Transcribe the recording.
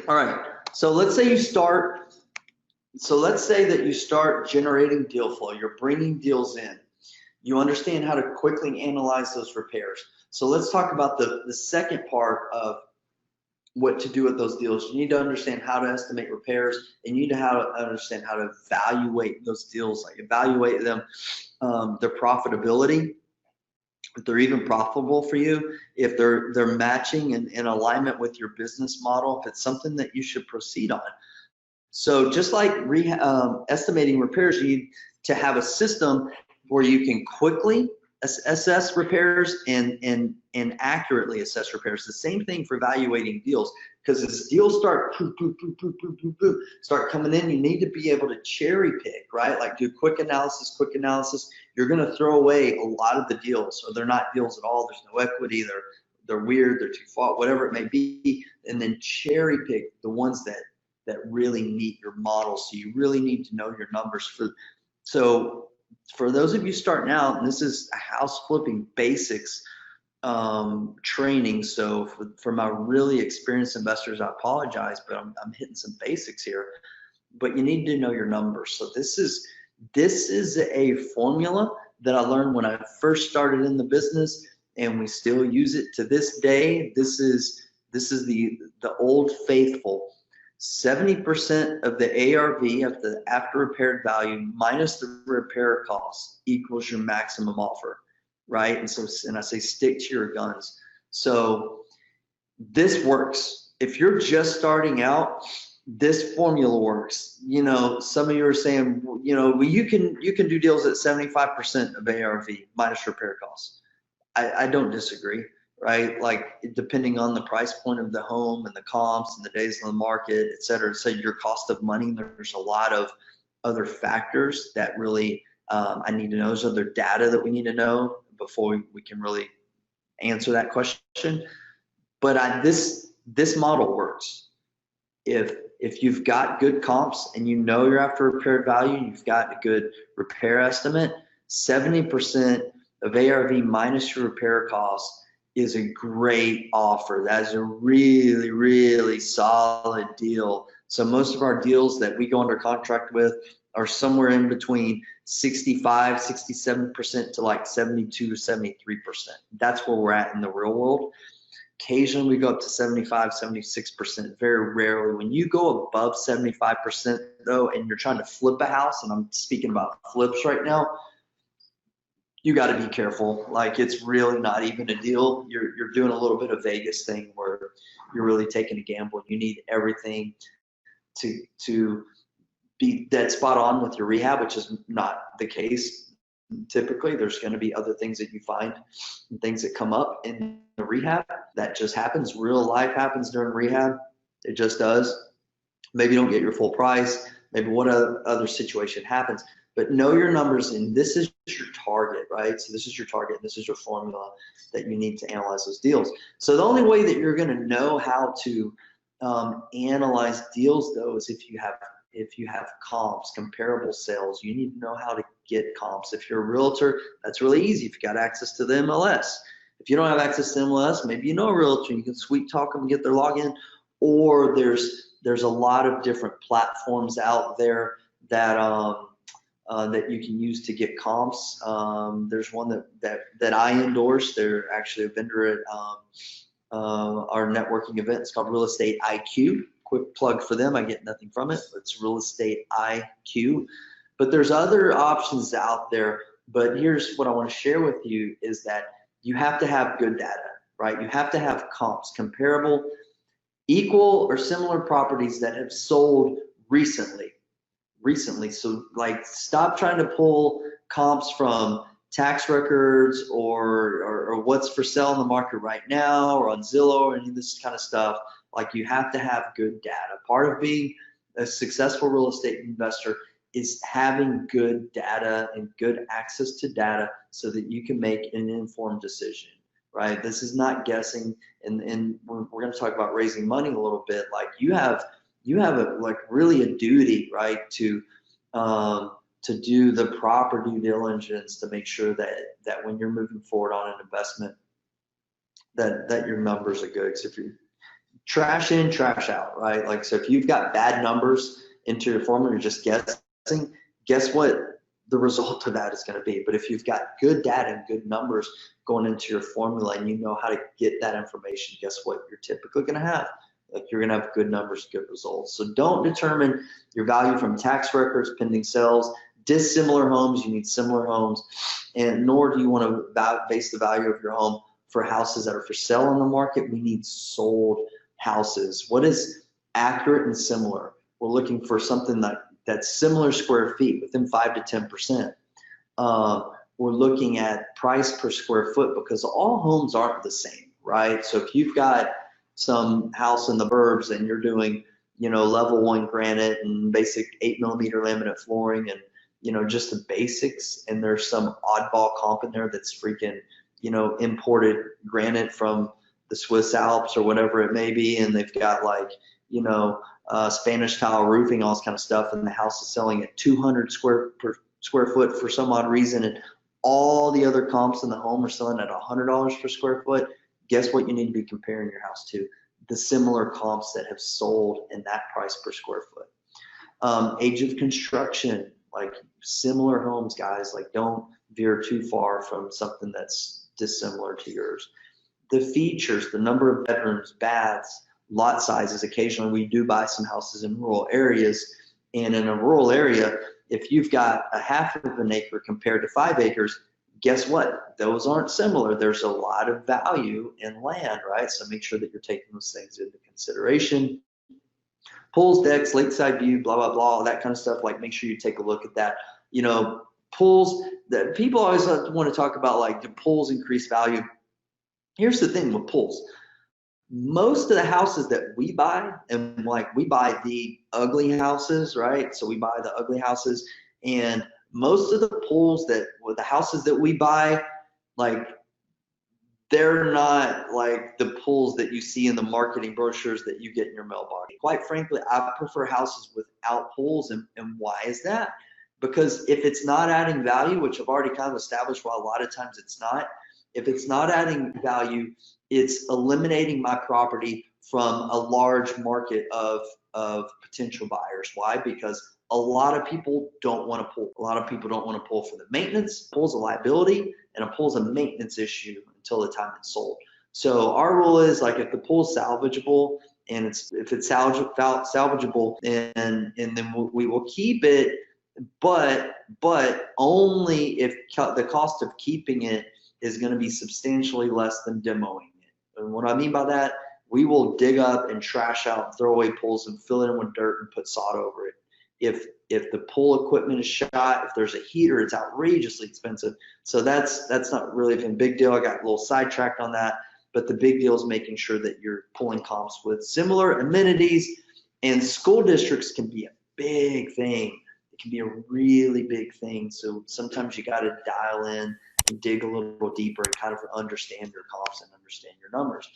All right, so let's say you start, let's say that you start generating deal flow. You're bringing deals in. You understand how to quickly analyze those repairs. So let's talk about the second part of what to do with those deals. You need to understand how to estimate repairs, and you need to understand how to evaluate those deals, like evaluate them, their profitability, if they're even profitable for you, if they're matching and in alignment with your business model, if it's something that you should proceed on. So just like estimating repairs, you need to have a system where you can quickly assess repairs and accurately assess repairs. The same thing for evaluating deals, because as deals start start coming in, you need to be able to cherry pick, right? Like do quick analysis. You're going to throw away a lot of the deals, or they're not deals at all. There's no equity. They're weird. They're too far, whatever it may be, and then cherry pick the ones that really meet your model. So you really need to know your numbers. So for those of you starting out, and this is a house flipping basics training. So for my really experienced investors, I apologize, but I'm hitting some basics here. But you need to know your numbers. So this is a formula that I learned when I first started in the business, and we still use it to this day. This is the old faithful. 70% of the ARV of the after repaired value minus the repair cost equals your maximum offer, right? And I say stick to your guns. So this works. If you're just starting out, this formula works. You know, some of you are saying, you know, well, you can do deals at 75% of ARV minus repair costs. I don't disagree. Right? Like depending on the price point of the home and the comps and the days on the market, et cetera. So your cost of money, there's a lot of other factors that really I need to know. There's other data that we need to know before we can really answer that question. But this model works. If you've got good comps and you know your after repaired value, you've got a good repair estimate, 70% of ARV minus your repair costs is a great offer. That is a really, really solid deal. So most of our deals that we go under contract with are somewhere in between 65, 67% to like 72 to 73%. That's where we're at in the real world. Occasionally we go up to 75, 76%, very rarely. When you go above 75% though, and you're trying to flip a house, and I'm speaking about flips right now, you got to be careful. Like it's really not even a deal. You're doing a little bit of Vegas thing where you're really taking a gamble. You need everything to be dead spot on with your rehab, which is not the case. Typically, there's going to be other things that you find and things that come up in the rehab. That just happens. Real life happens during rehab. It just does. Maybe you don't get your full price. Maybe what other situation happens. But know your numbers, and this is your target, right? So this is your target, this is your formula that you need to analyze those deals. So the only way that you're going to know how to analyze deals, though, is if you have comps, comparable sales. You need to know how to get comps. If you're a realtor, that's really easy if you got access to the MLS. If you don't have access to MLS, maybe you know a realtor, you can sweet talk them and get their login. Or there's a lot of different platforms out there that that you can use to get comps. There's one that I endorse. They're actually a vendor at our networking event. It's called Real Estate IQ. Quick plug for them. I get nothing from it. It's Real Estate IQ. But there's other options out there. But here's what I want to share with you is that you have to have good data, right? You have to have comps, comparable, equal or similar properties that have sold recently. So like stop trying to pull comps from tax records or what's for sale in the market right now or on Zillow or any of this kind of stuff. Like you have to have good data. Part of being a successful real estate investor is having good data and good access to data so that you can make an informed decision, right? This is not guessing. And we're going to talk about raising money a little bit. Like you have really a duty, right, to do the proper due diligence to make sure that when you're moving forward on an investment, that your numbers are good. Because if you're trash in, trash out, right? Like, so if you've got bad numbers into your formula, you're just guessing, guess what the result of that is going to be. But if you've got good data and good numbers going into your formula and you know how to get that information, guess what you're typically going to have? Like, you're going to have good numbers, good results. So don't determine your value from tax records, pending sales, dissimilar homes. You need similar homes, and nor do you want to base the value of your home for houses that are for sale on the market. We need sold houses. What is accurate and similar? We're looking for something that's similar square feet, within 5 to 10%. We're looking at price per square foot, because all homes aren't the same, right? So if you've got some house in the burbs and you're doing, level 1 granite and basic 8mm laminate flooring and, just the basics, and there's some oddball comp in there that's freaking, imported granite from the Swiss Alps or whatever it may be, and they've got like, Spanish tile roofing, all this kind of stuff, and the house is selling at 200 per square foot for some odd reason, and all the other comps in the home are selling at $100 per square foot. Guess what you need to be comparing your house to? The similar comps that have sold in that price per square foot. Age of construction, like similar homes, guys, like don't veer too far from something that's dissimilar to yours. The features, the number of bedrooms, baths, lot sizes. Occasionally we do buy some houses in rural areas, and in a rural area, if you've got a half of an acre compared to 5 acres, guess what? Those aren't similar. There's a lot of value in land, right? So make sure that you're taking those things into consideration. Pools, decks, lakeside view, blah, blah, blah, all that kind of stuff. Like, make sure you take a look at that. Pools, that people always want to talk about, like, do pools increase value? Here's the thing with pools. Most of the houses that we buy, and like we buy the ugly houses, right? So we buy the ugly houses, and most of the pools with the houses that we buy, like, they're not like the pools that you see in the marketing brochures that you get in your mailbox. Quite frankly, I prefer houses without pools, and why is that? Because if it's not adding value, which I've already kind of established why a lot of times it's not, if it's not adding value, it's eliminating my property from a large market of potential buyers. Why? Because a lot of people don't want to pull. A lot of people don't want to pull for the maintenance. Pull's a liability, and a pull's a maintenance issue until the time it's sold. So our rule is, like, if the pool's salvageable, and if it's salvageable, and then we will keep it, but only if the cost of keeping it is going to be substantially less than demoing it. And what I mean by that, we will dig up and trash out and throw away pools and fill it in with dirt and put sod over it. If the pool equipment is shot, if there's a heater, it's outrageously expensive. So that's not really a big deal. I got a little sidetracked on that, but the big deal is making sure that you're pulling comps with similar amenities. And school districts can be a big thing. It can be a really big thing. So sometimes you got to dial in and dig a little deeper and kind of understand your comps and understand your numbers.